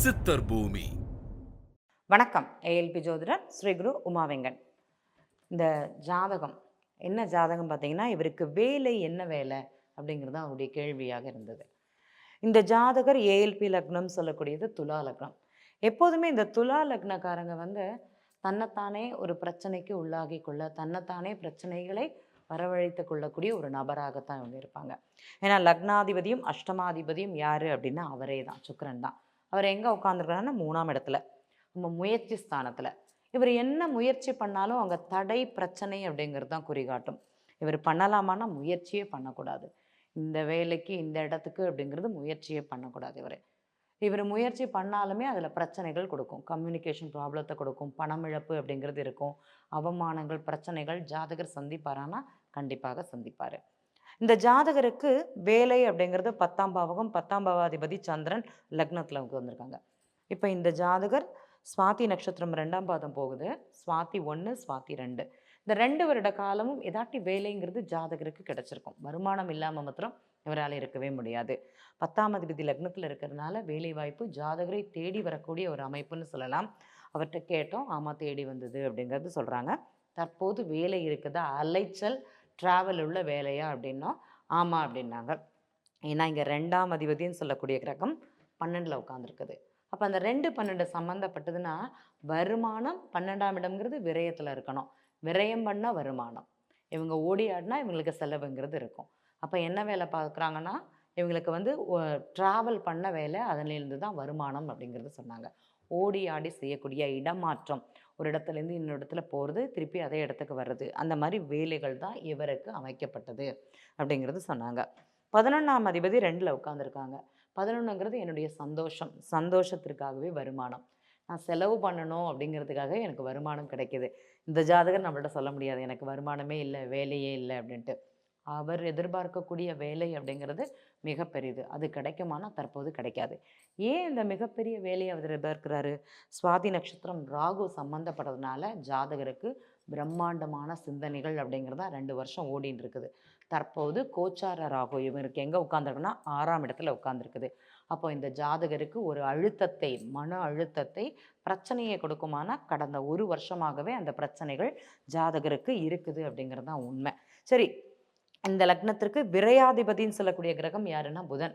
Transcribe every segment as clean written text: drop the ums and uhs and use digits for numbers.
சித்தர் பூமி. வணக்கம். ஏஎல்பி ஜோதிடர் ஸ்ரீ குரு உமாவெங்கன். இந்த ஜாதகம் என்ன ஜாதகம் பார்த்தீங்கன்னா, இவருக்கு வேலை என்ன வேலை அப்படிங்கிறது அவருடைய கேள்வியாக இருந்தது. இந்த ஜாதகர் ஏஎல்பி லக்னம் சொல்லக்கூடியது துலா லக்னம். எப்போதுமே இந்த துலா லக்னக்காரங்க தன்னைத்தானே ஒரு பிரச்சனைக்கு உள்ளாகி கொள்ள, தன்னைத்தானே பிரச்சனைகளை வரவழைத்து கொள்ளக்கூடிய ஒரு நபராகத்தான் இவங்க இருப்பாங்க. ஏன்னா லக்னாதிபதியும் அஷ்டமாதிபதியும் யார் அப்படின்னா அவரே தான், சுக்கிரன் தான். அவர் எங்கே உட்காந்துருக்காருன்னா 3ஆம் இடத்துல, நம்ம முயற்சி ஸ்தானத்தில். இவர் என்ன முயற்சி பண்ணாலும் அங்கே தடை பிரச்சனை அப்படிங்கிறது தான் குறிகாட்டும். இவர் பண்ணலாமான்னா முயற்சியே பண்ணக்கூடாது. இந்த வேலைக்கு இந்த இடத்துக்கு அப்படிங்கிறது முயற்சியே பண்ணக்கூடாது. இவர் முயற்சி பண்ணாலுமே அதில் பிரச்சனைகள் கொடுக்கும். கம்யூனிகேஷன் ப்ராப்ளத்தை கொடுக்கும், பணம் இழப்பு அப்படிங்கிறது இருக்கும், அவமானங்கள் பிரச்சனைகள் ஜாதகர் சந்திப்பாரானா கண்டிப்பாக சந்திப்பார். இந்த ஜாதகருக்கு வேலை அப்படிங்கிறது 10ஆம் பாவகம், 10ஆம் பாவாதிபதி சந்திரன் லக்னத்தில் வந்திருக்காங்க. இப்போ இந்த ஜாதகர் சுவாதி நட்சத்திரம் 2ஆம் பாதம் போகுது. சுவாதி 1, சுவாதி 2, இந்த 2 வருட காலமும் ஏதாட்டி வேலைங்கிறது ஜாதகருக்கு கிடைச்சிருக்கும். வருமானம் இல்லாமல் மாத்திரம் இவரால் இருக்கவே முடியாது. 10ஆம் அதிபதி லக்னத்தில் இருக்கிறதுனால வேலை வாய்ப்பு ஜாதகரை தேடி வரக்கூடிய ஒரு அமைப்புன்னு சொல்லலாம். அவர்கிட்ட கேட்டோம், ஆமாம் தேடி வந்தது அப்படிங்கிறது சொல்கிறாங்க. தற்போது வேலை இருக்குதா, அலைச்சல் ட்ராவல் உள்ள வேலையா அப்படின்னா ஆமாம் அப்படின்னாங்க. ஏன்னா இங்கே 2ஆம் அதிபதினு சொல்லக்கூடிய கிரகம் 12ல் உட்காந்துருக்குது. அப்போ அந்த 2, 12 சம்மந்தப்பட்டதுன்னா வருமானம் 12ஆம் இடம்ங்கிறது விரயத்தில் இருக்கணும். விரயம் பண்ணால் வருமானம், இவங்க ஓடி ஆடினா இவங்களுக்கு செலவுங்கிறது இருக்கும். அப்போ என்ன வேலை பார்க்குறாங்கன்னா இவங்களுக்கு ட்ராவல் பண்ண வேலை, அதிலிருந்து தான் வருமானம் அப்படிங்கிறது சொன்னாங்க. ஓடி ஆடி செய்யக்கூடிய இடமாற்றம், ஒரு இடத்துலேருந்து இன்னொரு இடத்துல போகிறது, திருப்பி அதே இடத்துக்கு வர்றது, அந்த மாதிரி வேலைகள் தான் இவருக்கு அமைக்கப்பட்டது அப்படிங்கிறது சொன்னாங்க. 11ஆம் அதிபதி 2ல் உட்காந்துருக்காங்க. 11ங்கிறது என்னுடைய சந்தோஷம், சந்தோஷத்திற்காகவே வருமானம். நான் செலவு பண்ணணும் அப்படிங்கிறதுக்காக எனக்கு வருமானம் கிடைக்கிது. இந்த ஜாதகர் நம்மள்ட்ட சொல்ல முடியாது எனக்கு வருமானமே இல்லை, வேலையே இல்லை அப்படின்ட்டு. அவர் எதிர்பார்க்கக்கூடிய வேலை அப்படிங்கிறது மிக பெரியது. அது கிடைக்குமானா தற்போது கிடைக்காது. ஏன் இந்த மிகப்பெரிய வேலையை அவர் எதிர்பார்க்கிறாரு? சுவாதி நட்சத்திரம் ராகு சம்மந்தப்படுறதுனால ஜாதகருக்கு பிரம்மாண்டமான சிந்தனைகள் அப்படிங்கிறதா 2 வருஷம் ஓடின்னு இருக்குது. தற்போது கோச்சார ராகு இவருக்கு எங்கே உட்காந்துருக்குன்னா 6ஆம் இடத்துல உட்காந்துருக்குது. அப்போ இந்த ஜாதகருக்கு ஒரு அழுத்தத்தை, மன அழுத்தத்தை, பிரச்சனையை கொடுக்குமானா கடந்த 1 வருஷமாகவே அந்த பிரச்சனைகள் ஜாதகருக்கு இருக்குது அப்படிங்கிறது தான் உண்மை. சரி, இந்த லக்னத்திற்கு விரையாதிபதின்னு சொல்லக்கூடிய கிரகம் யாருன்னா புதன்.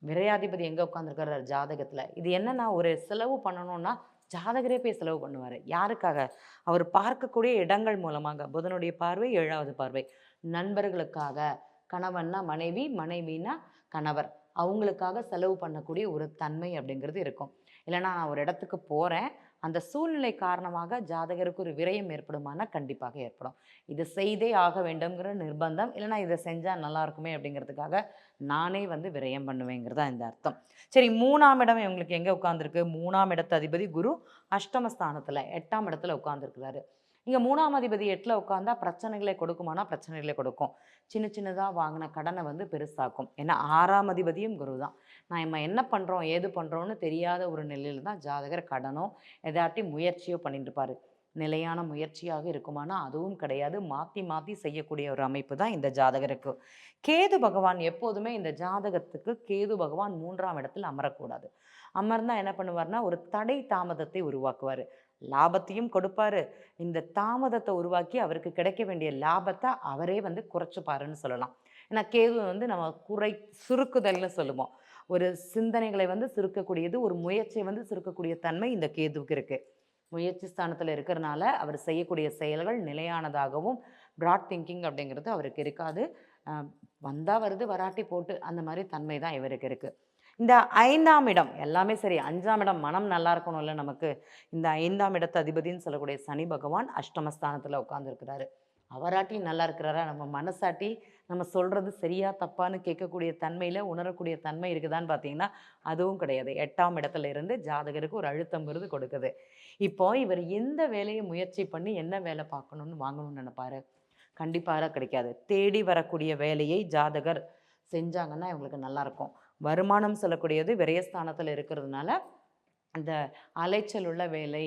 விரையாதிபதி எங்கே உட்காந்துருக்காரு ஜாதகத்தில்? இது என்னன்னா ஒரு செலவு பண்ணணும்னா ஜாதகரே போய் செலவு பண்ணுவார். யாருக்காக? அவர் பார்க்கக்கூடிய இடங்கள் மூலமாக. புதனுடைய பார்வை 7வது பார்வை. நண்பர்களுக்காக, கணவன்னா மனைவி, மனைவினா கணவர், அவங்களுக்காக செலவு பண்ணக்கூடிய ஒரு தன்மை அப்படிங்கிறது இருக்கும். இல்லைனா நான் ஒரு இடத்துக்கு போகிறேன், அந்த சூழ்நிலை காரணமாக ஜாதகருக்கு ஒரு விரயம் ஏற்படுமானா கண்டிப்பாக ஏற்படும். இது செய்தே ஆக வேண்டும்ங்கிற நிர்பந்தம், இல்லைனா இதை செஞ்சால் நல்லா இருக்குமே அப்படிங்கிறதுக்காக நானே விரயம் பண்ணுவேங்கிறதா இந்த அர்த்தம். சரி, 3ஆம் இடம் இவங்களுக்கு எங்கே உட்காந்துருக்கு? 3ஆம் இடத்து அதிபதி குரு அஷ்டமஸ்தானத்தில் 8ஆம் இடத்துல உட்காந்துருக்கிறாரு. இங்கே 3ஆம் அதிபதி 8ல் உட்காந்தா பிரச்சனைகளை கொடுக்குமானா பிரச்சனைகளை கொடுக்கும். சின்ன சின்னதாக வாங்கின கடனை பெருசாக்கும். ஏன்னா 6ஆம் அதிபதியும் குரு தான். நம்ம என்ன பண்ணுறோம் ஏது பண்ணுறோன்னு தெரியாத ஒரு நிலையில் தான் ஜாதகர் கடனோ எதாட்டி முயற்சியோ பண்ணிட்டு இருப்பார். நிலையான முயற்சியாக இருக்குமானா அதுவும் கிடையாது. மாற்றி மாற்றி செய்யக்கூடிய ஒரு அமைப்பு தான் இந்த ஜாதகருக்கு. கேது பகவான் எப்போதுமே இந்த ஜாதகத்துக்கு கேது பகவான் 3ஆம் இடத்தில் அமரக்கூடாது. அமர்ந்தா என்ன பண்ணுவார்னா ஒரு தடை தாமதத்தை உருவாக்குவார். லாபத்தையும் கொடுப்பாரு, இந்த தாமதத்தை உருவாக்கி அவருக்கு கிடைக்க வேண்டிய லாபத்தை அவரே குறைச்சுப்பாருன்னு சொல்லலாம். ஏன்னா கேது நம்ம சுருக்குதல்னு சொல்லுவோம். ஒரு சிந்தனைகளை சுருக்கக்கூடியது, ஒரு முயற்சியை சுருக்கக்கூடிய தன்மை இந்த கேதுவுக்கு இருக்குது. முயற்சி ஸ்தானத்தில் இருக்கிறனால அவர் செய்யக்கூடிய செயல்கள் நிலையானதாகவும் ப்ராட் திங்கிங் அப்படிங்கிறது அவருக்கு இருக்காது. வந்தால் வருது, வராட்டி போட்டு, அந்த மாதிரி தன்மை தான் இவருக்கு இருக்குது. இந்த 5ஆம் இடம் எல்லாமே சரி, 5ஆம் இடம் மனம் நல்லா இருக்கணும்ல நமக்கு. இந்த 5ஆம் இடத்து அதிபதினு சொல்லக்கூடிய சனி பகவான் அஷ்டமஸ்தானத்தில் உட்காந்துருக்கிறாரு. அவராட்டி நல்லா இருக்கிறாரா? நம்ம மனசாட்டி நம்ம சொல்கிறது சரியா தப்பான்னு கேட்கக்கூடிய தன்மையில் உணரக்கூடிய தன்மை இருக்குதான்னு பார்த்தீங்கன்னா அதுவும் கிடையாது. 8ஆம் இடத்துல இருந்து ஜாதகருக்கு ஒரு அழுத்தம் கொடுக்குது. இப்போ இவர் எந்த வேலையை முயற்சி பண்ணி என்ன வேலை பார்க்கணுன்னு வாங்கணும்னு நினைப்பாரு? கண்டிப்பாக கிடைக்காது. தேடி வரக்கூடிய வேலையை ஜாதகர் செஞ்சாங்கன்னா இவங்களுக்கு நல்லாயிருக்கும். வருமானம் சொல்லக்கூடியது விரயஸ்தானத்தில் இருக்கிறதுனால அந்த அலைச்சல் உள்ள வேலை,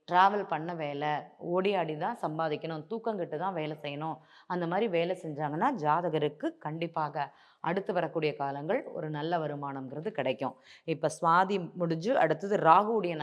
ட்ராவல் பண்ண வேலை, ஓடி ஆடி தான் சம்பாதிக்கணும், தூக்கங்கிட்டு தான் வேலை செய்யணும், அந்த மாதிரி வேலை செஞ்சாங்கன்னா ஜாதகருக்கு கண்டிப்பாக அடுத்து வரக்கூடிய காலங்கள் ஒரு நல்ல வருமானம்ங்கிறது கிடைக்கும். இப்போ சுவாதி முடிஞ்சு அடுத்தது ராகுவுடைய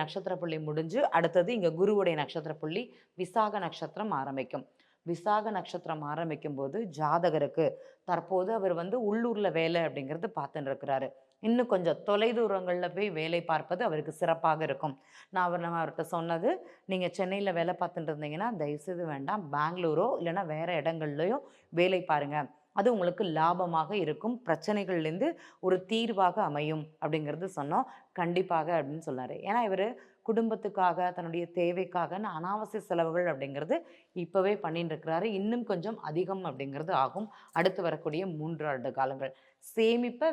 நட்சத்திர புள்ளி முடிஞ்சு அடுத்தது இங்கே குருவுடைய நட்சத்திர புள்ளி விசாக நட்சத்திரம் ஆரம்பிக்கும். விசாக நட்சத்திரம் ஆரம்பிக்கும் போது ஜாதகருக்கு தற்போது அவர் உள்ளூரில் வேலை அப்படிங்கிறது பார்த்துட்டு இருக்கிறாரு. இன்னும் கொஞ்சம் தொலைதூரங்களில் போய் வேலை பார்ப்பது அவருக்கு சிறப்பாக இருக்கும். நம்ம அவர்கிட்ட சொன்னது, நீங்கள் சென்னையில் வேலை பார்த்துட்டு இருந்தீங்கன்னா தயவுசெய்து வேண்டாம், பெங்களூரோ இல்லைன்னா வேறு இடங்கள்லையோ வேலை பாருங்கள், அது உங்களுக்கு லாபமாக இருக்கும், பிரச்சனைகள்லேருந்து ஒரு தீர்வாக அமையும் அப்படிங்கிறது சொன்னோம். கண்டிப்பாக அப்படின்னு சொன்னார். ஏன்னா இவர் குடும்பத்துக்காக தன்னுடைய தேவைக்காக அனாவசிய செலவுகள் அப்படிங்கிறது இப்போவே பண்ணிட்டு இருக்கிறாரு. இன்னும் கொஞ்சம் அதிகம் அப்படிங்கிறது ஆகும். அடுத்து வரக்கூடிய 3 ஆண்டு காலங்கள் சேமிப்பை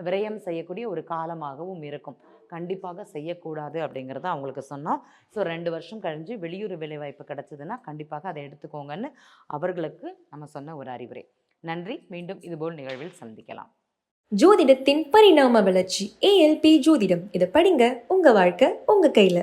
விரயம் செய்யக்கூடிய ஒரு காலமாகவும் இருக்கும். கண்டிப்பாக செய்யக்கூடாது அப்படிங்கிறத அவங்களுக்கு சொன்னோம். ஸோ 2 வருஷம் கழிஞ்சு வெளியூர் வேலைவாய்ப்பு கிடைச்சதுன்னா கண்டிப்பாக அதை எடுத்துக்கோங்கன்னு அவர்களுக்கு நம்ம சொன்ன ஒரு அறிவுரை. நன்றி. மீண்டும் இதுபோல் நிகழ்வில் சந்திக்கலாம். ஜோதிடத்தின் பரிணாம வளர்ச்சி ALP ஜோதிடம். இதை படிங்க, உங்க வாழ்க்கை உங்க கையில.